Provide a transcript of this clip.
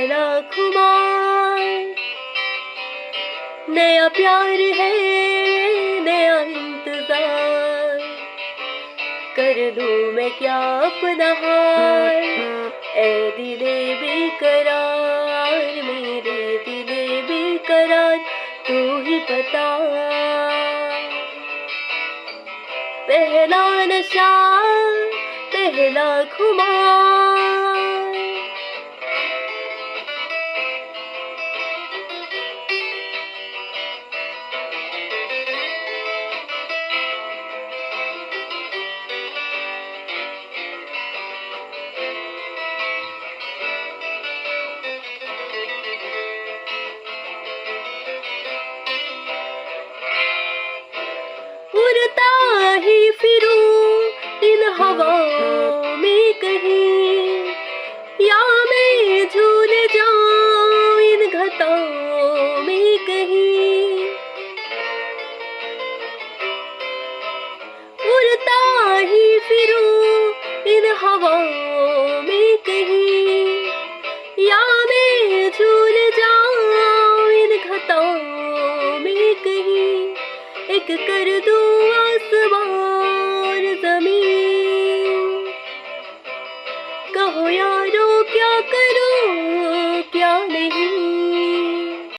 पहला खुमार, नया प्यार है नया इंतजार, कर लूं मैं क्या अपना हार। ऐ दिले बेकरार, मेरे दिले बेकरार, तू ही बता। पहला नशा पहला खुमार। उड़ता ही फिरूं इन हवाओं में कहीं, या मैं झूल जाऊं इन घटाओं में कहीं। उड़ता ही फिरूं इन हवाओं में कहीं, या मैं झूल जाऊं इन घटाओं में कहीं। एक कर दूं